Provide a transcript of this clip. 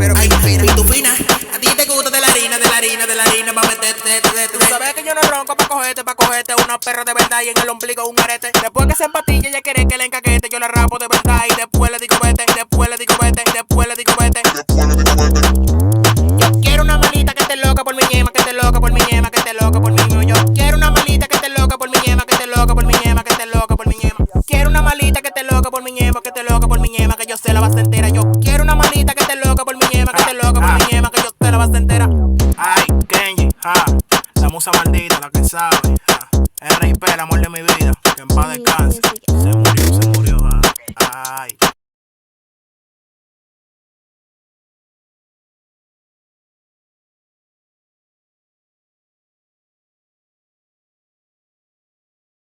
pero pitufina. A ti te gusta de la harina, pa' meterte. Tú sabes que yo no ronco pa' cogerte una perra de verdad y en el ombligo un arete. Después que se empatilla, ella quiere que le encaquete. Yo la rapo de verdad y después le digo vete, después le digo vete. Yo quiero una malita que esté loca por mi yema, que esté loca por mi yema, que esté loca por mi yema. Yo quiero una malita que esté loca por mi yema, que esté loca por mi yema, que esté loca por mi yema. Quiero una malita que esté loca por mi yema, que esté loca por mi yema, que yo se la va a hacer entera. Yo quiero una malita que esté loca por mi yema, que esté loca por mi yema, que yo se la va a hacer entera. Ay, Kenji, la musa maldita, la que sabe, RIP, el amor de mi vida, que en paz descanse. Se murió, ay.